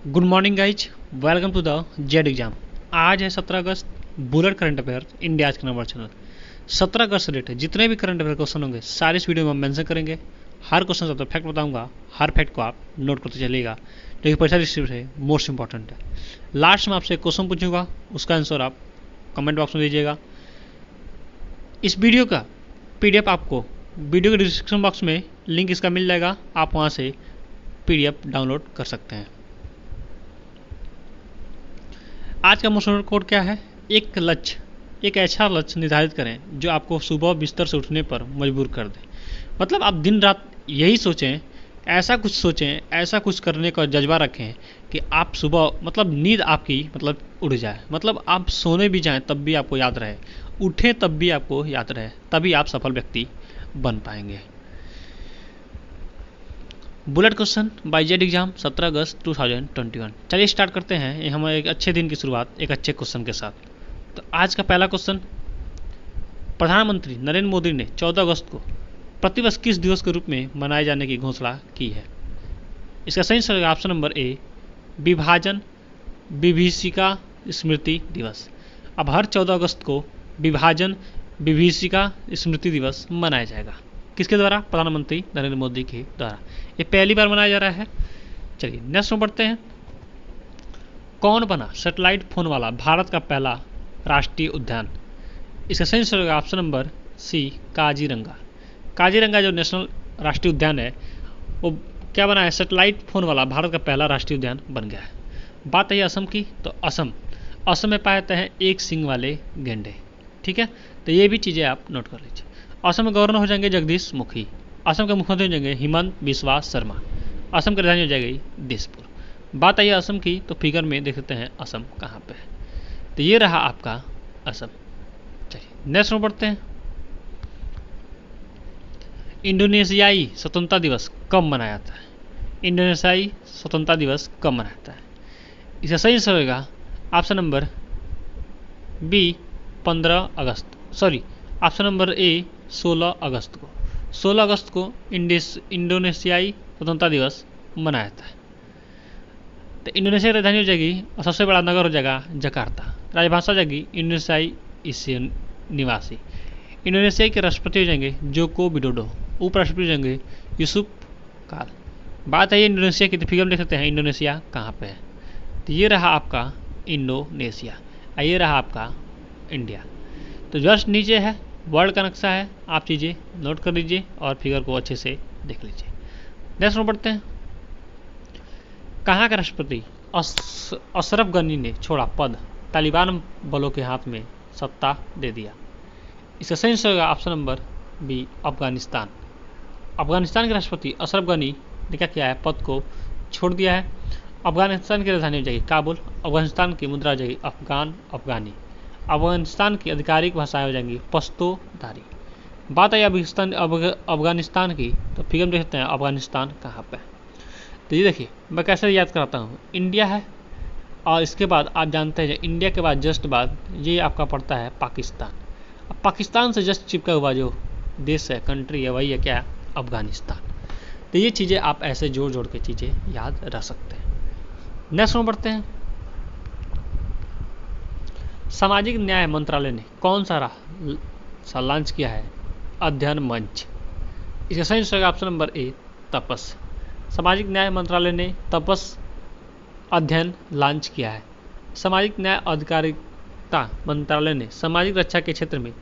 Good morning guys, welcome to the Z exam. आज है 17 अगस्त। बुलेट करंट अफेयर इंडिया के नंबर चैनल 17 अगस्त से रिलेटेड जितने भी करंट अफेयर क्वेश्चन होंगे सारे इस वीडियो में हम मेंशन करेंगे। हर क्वेश्चन का फैक्ट बताऊंगा, हर फैक्ट को आप नोट करते चलिएगा, जो कि परीक्षा दृष्टि से मोस्ट इंपॉर्टेंट है। लास्ट में आपसे एक क्वेश्चन पूछूंगा, उसका आंसर आप कमेंट बॉक्स में दीजिएगा। इस वीडियो का PDF आपको वीडियो के डिस्क्रिप्शन बॉक्स में लिंक इसका मिल जाएगा, आप वहाँ से PDF डाउनलोड कर सकते हैं। आज का मोटिवेशनल कोड क्या है? एक ऐसा लक्ष्य निर्धारित करें जो आपको सुबह बिस्तर से उठने पर मजबूर कर दे। मतलब आप दिन रात यही सोचें, ऐसा कुछ सोचें, ऐसा कुछ करने का जज्बा रखें कि आप सुबह नींद आपकी उड़ जाए, आप सोने भी जाएं तब भी आपको याद रहे, उठें तब भी आपको याद रहे, तभी आप सफल व्यक्ति बन पाएंगे। Bullet question by Z exam 17 अगस्त 2021। चलिए स्टार्ट करते हैं। ये हमारे एक अच्छे दिन की शुरुआत एक अच्छे क्वेश्चन के साथ। तो आज का पहला क्वेश्चन, प्रधानमंत्री नरेंद्र मोदी ने 14 अगस्त को प्रतिवर्ष किस दिवस के रूप में मनाए जाने की घोषणा की है? इसका सही आंसर ऑप्शन नंबर ए, विभाजन विभीषिका स्मृति दिवस। अब हर 14 अगस्त को विभाजन विभीषिका स्मृति दिवस मनाया जाएगा। किसके द्वारा? प्रधानमंत्री नरेंद्र मोदी के द्वारा। ये पहली बार मनाया जा रहा है। चलिए नेक्स्ट में बढ़ते हैं। कौन बना सैटेलाइट फोन वाला भारत का पहला राष्ट्रीय उद्यान? इसका सही आंसर होगा option number C, Kaziranga. Kaziranga जो नेशनल राष्ट्रीय उद्यान है वो क्या बना है? सैटेलाइट फोन वाला भारत का पहला राष्ट्रीय उद्यान बन गया है। बात है असम की, तो असम में पाए जाते हैं एक सींग वाले गेंडे। ठीक है, तो ये भी चीज़ें आप नोट कर लीजिए। असम में गवर्नर हो जाएंगे जगदीश मुखी। असम के मुख्यमंत्री हो जाएंगे हिमंत बिस्वा शर्मा। असम की राजधानी हो जाएगी दिसपुर। बात आई असम की, तो फिगर में देख सकते हैं असम कहाँ पे है। तो ये रहा आपका असम। चलिए नेक्स्ट में बढ़ते हैं। इंडोनेशियाई स्वतंत्रता दिवस कब मनाया जाता है? इंडोनेशियाई स्वतंत्रता दिवस कब मनाया जाता है? इसका सही आंसर होगा ऑप्शन नंबर बी, 15 अगस्त, सॉरी ऑप्शन नंबर ए 16 अगस्त को। 16 अगस्त को इंडोनेशियाई स्वतंत्रता दिवस मनाया जाता है। तो इंडोनेशिया की राजधानी हो जाएगी और सबसे बड़ा नगर हो जाएगा जकार्ता। राजभाषा हो जाएगी इंडोनेशियाई एशियन निवासी। इंडोनेशिया के राष्ट्रपति हो जाएंगे जोको विडोडो। उपराष्ट्रपति हो जाएंगे यूसुफ काल। बात है इंडोनेशिया की, तो फिगर में देख सकते हैं इंडोनेशिया कहाँ पे है। तो ये रहा आपका इंडोनेशिया, ये रहा आपका इंडिया। तो जस्ट नीचे है वर्ल्ड का नक्शा है, आप चीज़ें नोट कर लीजिए और फिगर को अच्छे से देख लीजिए। नेक्स्ट में बढ़ते हैं। कहाँ के राष्ट्रपति अशरफ गनी ने छोड़ा पद, तालिबान बलों के हाथ में सत्ता दे दिया? इसका सही आंसर होगा option number B, Afghanistan. Afghanistan के राष्ट्रपति अशरफ गनी ने क्या किया है? पद को छोड़ दिया है। अफगानिस्तान की राजधानी हो जाएगी काबुल। अफगानिस्तान की मुद्रा हो जाएगी अफगानी। अफगानिस्तान की आधिकारिक भाषाएं हो जाएंगी पश्तो दारी। बात आई अफगानिस्तान की, तो फिगर में देख सकते हैं अफगानिस्तान कहाँ पे है। तो ये देखिए मैं कैसे याद कराता हूँ। इंडिया है और इसके बाद आप जानते हैं इंडिया के बाद जस्ट बाद ये आपका पड़ता है पाकिस्तान। अब पाकिस्तान से जस्ट चिपका हुआ जो देश है, कंट्री है, वही है क्या? अफगानिस्तान। तो ये चीज़ें आप ऐसे जोड़ जोड़ के चीज़ें याद रख सकते हैं। नेक्स्ट में बढ़ते हैं। सामाजिक न्याय मंत्रालय ने कौन सा लॉन्च किया है? अध्ययन मंच। इसका सही आंसर ऑप्शन नंबर ए, तपस। सामाजिक न्याय मंत्रालय ने तपस अध्ययन लॉन्च किया है। सामाजिक न्याय अधिकारिता मंत्रालय ने सामाजिक रक्षा के क्षेत्र में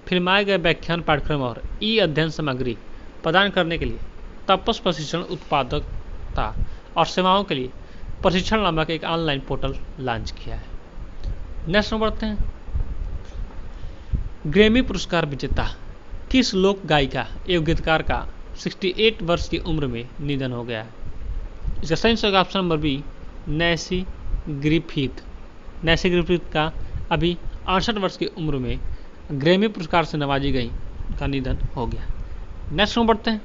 फिल्माए गए व्याख्यान पाठ्यक्रम और अध्ययन सामग्री प्रदान करने के लिए तपस प्रशिक्षण उत्पादकता और सेवाओं के लिए प्रशिक्षण नामक एक ऑनलाइन पोर्टल लॉन्च किया है। नेक्स्ट में बढ़ते हैं। ग्रैमी पुरस्कार विजेता किस लोक गायिका एवं गीतकार का 68 वर्ष की उम्र में निधन हो गया है? इसका सही answer option number B, Nancy Griffith. Nancy Griffith का अभी 68 वर्ष की उम्र में ग्रैमी पुरस्कार से नवाजी गई का निधन हो गया। नेक्स्ट में बढ़ते हैं।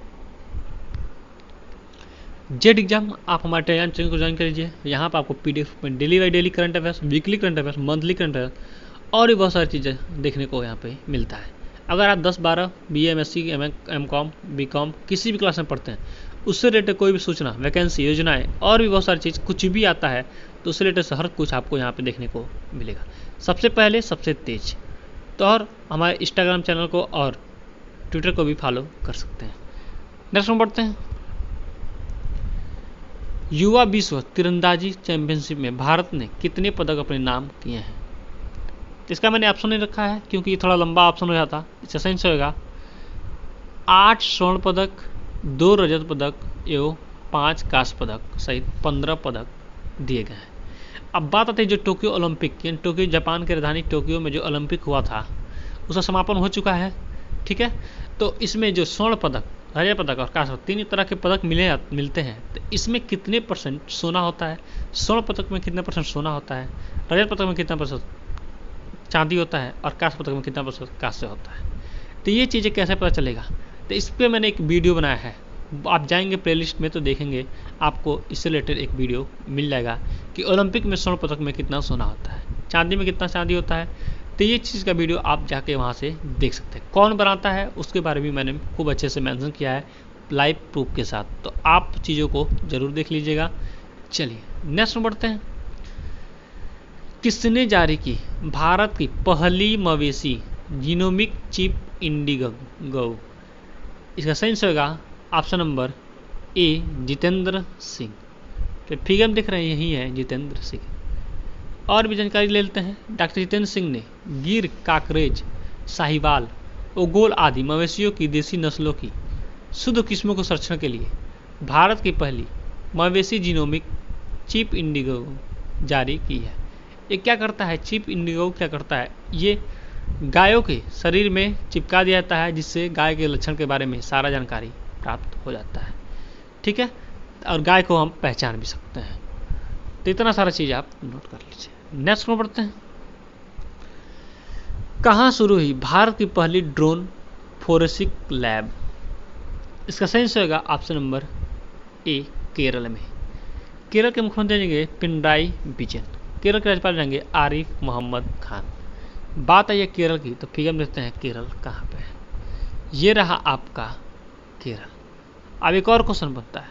जेड एग्जाम आप हमारे टेलीग्राम चैनल को ज्वाइन कर लीजिए। यहाँ पर आपको PDF में daily by daily current affairs, weekly current affairs, monthly current affairs और भी बहुत सारी चीज़ें देखने को यहाँ पे मिलता है। अगर आप 10-12 BA, MSc, MCOM, BCom किसी भी क्लास में पढ़ते हैं उससे रिलेटेड कोई भी सूचना, वैकेंसी, योजनाएं और भी बहुत सारी चीज़, कुछ भी आता है तो उससे रिलेटेड हर कुछ आपको यहाँ पे देखने को मिलेगा। सबसे पहले, सबसे तेज। तो और हमारे इंस्टाग्राम चैनल को और ट्विटर को भी फॉलो कर सकते हैं। नेक्स्ट में बढ़ते हैं। युवा विश्व तीरंदाजी चैंपियनशिप में भारत ने कितने पदक अपने नाम किए हैं? इसका मैंने ऑप्शन नहीं रखा है क्योंकि ये थोड़ा लंबा ऑप्शन हो जाता। इसका सही से होगा 8 स्वर्ण पदक, 2 रजत पदक एवं 5 कांस्य पदक सहित 15 पदक दिए गए हैं। अब बात आती है जो टोक्यो ओलंपिक, यानी टोक्यो, जापान की राजधानी टोक्यो में जो ओलंपिक हुआ था उसका समापन हो चुका है। ठीक है, तो इसमें जो स्वर्ण पदक, रजत पदक और कांस्य पदक, 3 तरह के पदक मिलते हैं। तो इसमें कितने % सोना होता है? स्वर्ण पदक में कितना % सोना होता है, रजत पदक में कितना % चांदी होता है और कांस्य पदक में कितना % कांस्य होता है? तो ये चीज़ें कैसे पता चलेगा? तो इस पर मैंने एक वीडियो बनाया है, आप जाएंगे प्लेलिस्ट में तो देखेंगे, आपको इससे रिलेटेड एक वीडियो मिल जाएगा कि ओलंपिक में स्वर्ण पदक में कितना सोना होता है, चांदी में कितना चांदी होता है। तो ये चीज़ का वीडियो आप जाके वहाँ से देख सकते हैं। कौन बनाता है उसके बारे में मैंने खूब अच्छे से मेंशन किया है लाइव प्रूफ के साथ, तो आप चीज़ों को ज़रूर देख लीजिएगा। चलिए नेक्स्ट में बढ़ते हैं। किसने जारी की भारत की पहली मवेशी जीनोमिक चिप इंडिगो? इसका सही होगा ऑप्शन नंबर ए, जितेंद्र सिंह। तो फिगर दिख रहे हैं, यही है जितेंद्र सिंह। और भी जानकारी ले लेते हैं। डॉक्टर जितेंद्र सिंह ने गिर, काकरेज, साहिवाल, ओगोल आदि मवेशियों की देसी नस्लों की शुद्ध किस्मों को संरक्षण के लिए भारत की पहली मवेशी जीनोमिक चिप इंडिगो जारी की है। ये क्या करता है? चिप इंडिगो क्या करता है? ये गायों के शरीर में चिपका दिया जाता है, जिससे गाय के लक्षण के बारे में सारा जानकारी प्राप्त हो जाता है। ठीक है, और गाय को हम पहचान भी सकते हैं। तो इतना सारा चीज़ आप नोट कर लीजिए। नेक्स्ट में बढ़ते हैं। कहाँ शुरू हुई भारत की पहली ड्रोन फोरेंसिक लैब? इसका सही होगा ऑप्शन नंबर ए, केरल में। केरल के मुख्यमंत्री जाएंगे पिनराई विजयन, केरल के राज्यपाल जाएंगे आरिफ मोहम्मद खान। बात आई है केरल की, तो फिगर में देखते हैं केरल कहाँ पे है। ये रहा आपका केरल। अब एक और क्वेश्चन बनता है,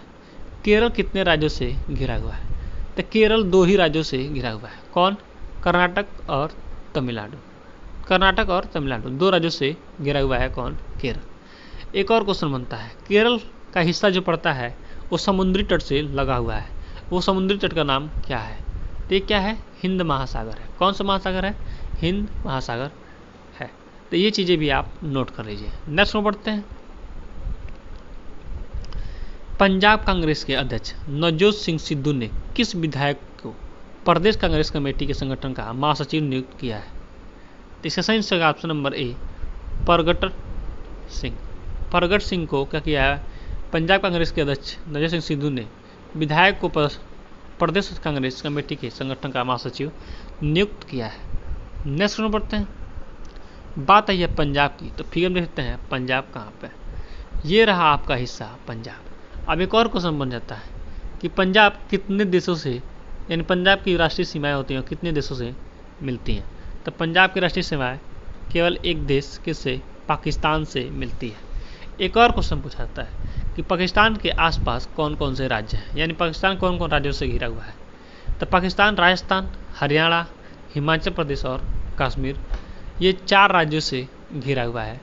केरल कितने राज्यों से घिरा हुआ है? तो केरल 2 ही राज्यों से घिरा हुआ है। कौन? कर्नाटक और तमिलनाडु। कर्नाटक और तमिलनाडु 2 राज्यों से घिरा हुआ है। कौन? केरल। एक और क्वेश्चन बनता है, केरल का हिस्सा जो पड़ता है वो समुद्री तट से लगा हुआ है, वो समुद्री तट का नाम क्या है? तो ये क्या है? हिंद महासागर है। कौन सा महासागर है? हिंद महासागर है। तो ये चीज़ें भी आप नोट कर लीजिए। नेक्स्ट में बढ़ते हैं। पंजाब कांग्रेस के अध्यक्ष नवजोत सिंह सिद्धू ने किस विधायक को प्रदेश कांग्रेस कमेटी के संगठन का महासचिव नियुक्त किया है? तो इसका सही होगा ऑप्शन नंबर ए, परगट सिंह। परगट सिंह को क्या किया है? पंजाब कांग्रेस के अध्यक्ष नवजोत सिंह सिद्धू ने विधायक को प्रदेश कांग्रेस कमेटी के संगठन का महासचिव नियुक्त किया है। नेक्स्ट में बढ़ते हैं। बात आई है पंजाब की, तो फिगर में देखते हैं पंजाब कहाँ पे। ये रहा आपका हिस्सा पंजाब। अब एक और क्वेश्चन बन जाता है कि पंजाब कितने देशों से, यानी पंजाब की राष्ट्रीय सीमाएं होती हैं और कितने देशों से मिलती हैं? तो पंजाब की राष्ट्रीय सीमाएं केवल एक देश किससे? पाकिस्तान से मिलती है। एक और क्वेश्चन पूछा जाता है कि पाकिस्तान के आसपास कौन कौन से राज्य हैं, यानी पाकिस्तान कौन कौन राज्यों से घिरा हुआ है? तो पाकिस्तान राजस्थान, हरियाणा, हिमाचल प्रदेश और कश्मीर, ये 4 राज्यों से घिरा हुआ है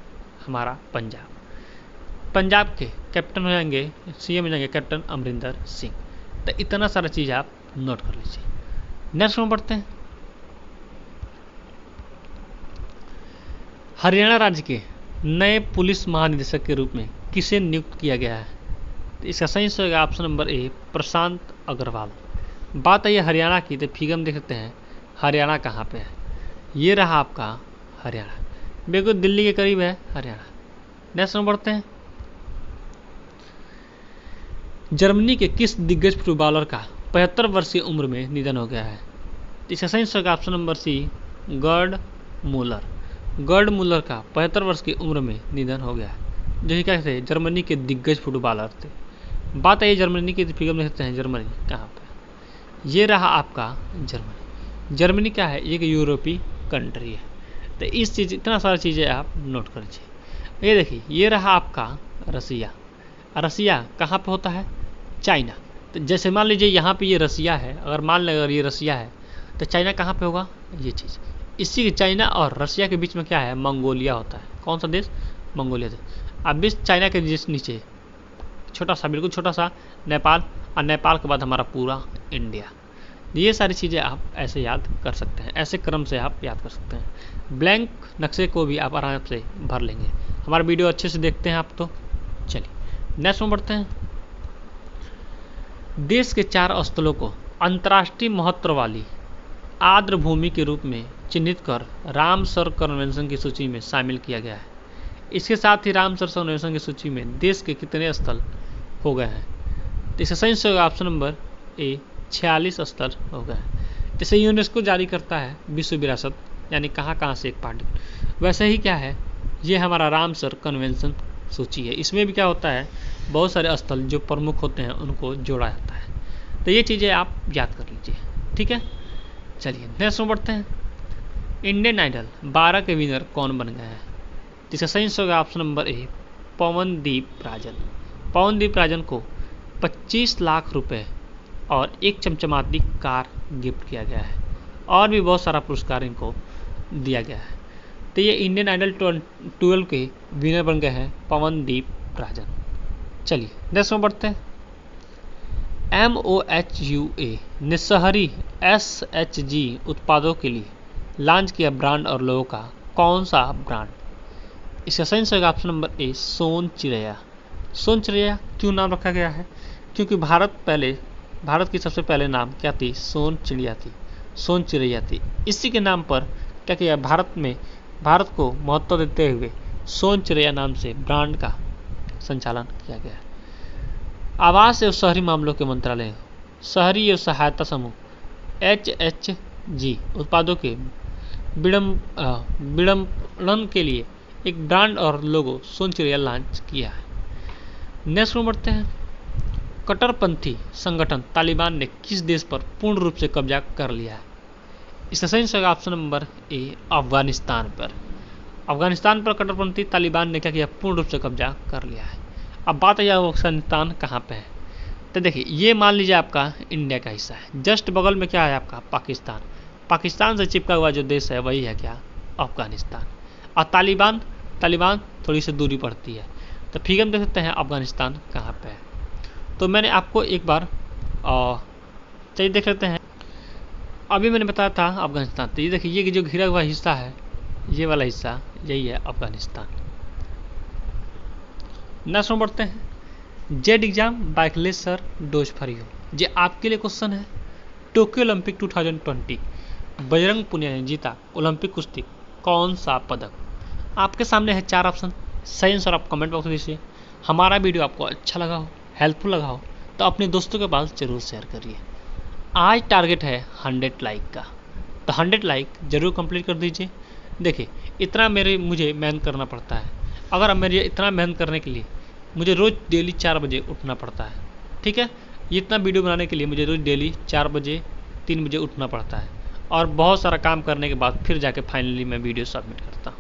हमारा पंजाब। पंजाब के कैप्टन हो जाएंगे, CM हो जाएंगे कैप्टन अमरिंदर सिंह। तो इतना सारा चीज़ आप नोट कर लीजिए। नेक्स्ट में बढ़ते हैं। हरियाणा राज्य के नए पुलिस महानिदेशक के रूप में किसे नियुक्त किया गया है? तो इसका सही होगा ऑप्शन नंबर ए, प्रशांत अग्रवाल। बात आई है हरियाणा की, तो फिगर में देख सकते हैं हरियाणा कहाँ पे है। ये रहा आपका हरियाणा, बिल्कुल दिल्ली के करीब है हरियाणा। नेक्स्ट में बढ़ते हैं। जर्मनी के किस दिग्गज फुटबॉलर का 75 वर्षीय उम्र में निधन हो गया है? इसका सही होगा option number C, Gerd Muller. Gerd Muller का 75 वर्ष की उम्र में निधन हो गया है, जो कि क्या थे? जर्मनी के दिग्गज फुटबॉलर थे। बात आई जर्मनी की, फिगर में देखते हैं जर्मनी कहाँ पे। ये रहा आपका जर्मनी। जर्मनी क्या है? एक यूरोपीय कंट्री है। तो इतना सारा चीज़ें आप नोट कर लीजिए। ये देखिए, ये रहा आपका रसिया। रसिया कहाँ पे होता है? चाइना। तो जैसे मान लीजिए यहाँ पे ये रसिया है, अगर मान लें अगर ये रसिया है तो चाइना कहाँ पे होगा? ये चीज़ इसी के चाइना और रसिया के बीच में क्या है? मंगोलिया होता है। कौन सा देश? मंगोलिया देश। अब भी चाइना के जिस नीचे छोटा सा, बिल्कुल छोटा सा नेपाल, और नेपाल के बाद हमारा पूरा इंडिया। ये सारी चीज़ें आप ऐसे याद कर सकते हैं, ऐसे क्रम से आप याद कर सकते हैं। ब्लैंक नक्शे को भी आप आराम से भर लेंगे। हमारा वीडियो अच्छे से देखते हैं आप तो। चलिए नेक्स्ट में बढ़ते हैं। देश के 4 स्थलों को अंतर्राष्ट्रीय महत्व वाली आर्द्र भूमि के रूप में चिन्हित कर रामसर कन्वेंशन की सूची में शामिल किया गया है। इसके साथ ही रामसर कन्वेंशन की सूची में देश के कितने स्थल हो गए हैं? तो इसका सही से ऑप्शन नंबर ए 46 स्थल हो गए हैं। जैसे यूनेस्को जारी करता है विश्व विरासत, यानी कहाँ कहाँ से एक पार्ट, वैसे ही क्या है, ये हमारा रामसर कन्वेंशन सूची है। इसमें भी क्या होता है, बहुत सारे स्थल जो प्रमुख होते हैं उनको जोड़ा जाता है। तो ये चीज़ें आप याद कर लीजिए, ठीक है। चलिए नेक्स्ट में बढ़ते हैं। इंडियन आइडल 12 के विनर कौन बन गए हैं? जिसका सही होगा ऑप्शन नंबर ए पवनदीप राजन। पवनदीप राजन को 25 लाख रुपए और एक चमचमाती कार गिफ्ट किया गया है, और भी बहुत सारा पुरस्कार इनको दिया गया है। तो ये इंडियन आइडल 12 के विनर बन गए हैं पवनदीप राजन। चलिए नेक्स्ट में बढ़ते हैं। MOHUA ने शहरी SHG उत्पादों के लिए लॉन्च किया ब्रांड और लोगों का कौन सा ब्रांड? इसका सही होगा ऑप्शन नंबर ए सोन चिड़ैया। सोन चिड़ैया क्यों नाम रखा गया है? क्योंकि भारत की सबसे पहले नाम क्या थी? सोन चिड़िया थी, सोन चिड़ैया थी। इसी के नाम पर क्या किया, भारत को महत्व देते हुए सोन चिड़ैया नाम से ब्रांड का संचालन किया गया है। आवास एवं शहरी मामलों के मंत्रालय शहरी एवं सहायता समूह HHG उत्पादों के विपणन के लिए एक ब्रांड और लोगो सोन चिड़ैया लॉन्च किया है। नेक्स्ट में बढ़ते हैं। कट्टरपंथी संगठन तालिबान ने किस देश पर पूर्ण रूप से कब्जा कर लिया है? इसका सही होगा ऑप्शन नंबर ए अफगानिस्तान पर। अफगानिस्तान पर कट्टरपंथी तालिबान ने क्या किया? पूर्ण रूप से कब्जा कर लिया है। अब बात है अफगानिस्तान कहाँ पे है? तो देखिए ये मान लीजिए आपका इंडिया का हिस्सा है, जस्ट बगल में क्या है आपका? पाकिस्तान। पाकिस्तान से चिपका हुआ जो देश है वही है क्या? अफगानिस्तान। और तालिबान थोड़ी सी दूरी पड़ती है। तो फिर हम देख सकते हैं अफगानिस्तान कहाँ पे है। तो मैंने आपको एक बार चलिए देख लेते हैं। अभी मैंने बताया था अफगानिस्तान, तो ये देखिए ये जो घिरा हुआ हिस्सा है, ये वाला हिस्सा यही है अफगानिस्तान। नेक्स्ट में बढ़ते हैं। जेड एग्जाम बाइकलेसर डोज फॉर यू। ये आपके लिए क्वेश्चन है। टोक्यो ओलंपिक 2020 बजरंग पुनिया ने जीता ओलंपिक कुश्ती कौन सा पदक? आपके सामने है 4 ऑप्शन, सही आंसर आप कमेंट बॉक्स में दीजिए। हमारा वीडियो आपको अच्छा लगा हो, हेल्पफुल लगा हो तो अपने दोस्तों के पास जरूर शेयर करिए। आज टारगेट है 100 लाइक का, तो 100 लाइक जरूर कंप्लीट कर दीजिए। देखिए इतना मुझे मेहनत करना पड़ता है। अगर अब मेरे इतना मेहनत करने के लिए मुझे रोज़ डेली 4 बजे उठना पड़ता है, ठीक है। इतना वीडियो बनाने के लिए मुझे रोज़ डेली 4 बजे 3 बजे उठना पड़ता है, और बहुत सारा काम करने के बाद फिर जाके फाइनली मैं वीडियो सबमिट करता हूँ।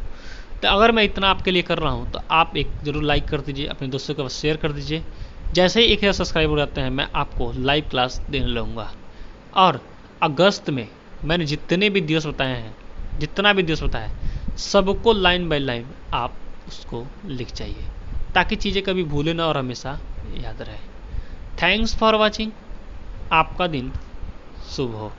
तो अगर मैं इतना आपके लिए कर रहा हूँ तो आप एक ज़रूर लाइक कर दीजिए, अपने दोस्तों के पास शेयर कर दीजिए। जैसे ही 1000 सब्सक्राइबर हो जाते हैं मैं आपको लाइव क्लास देने लगूँगा। और अगस्त में मैंने जितने भी दिवस बताए हैं, जितना भी दिवस बताया है, सबको लाइन बाय लाइन आप उसको लिख जाइए, ताकि चीज़ें कभी भूले ना और हमेशा याद रहे। Thanks for watching. आपका दिन शुभ हो।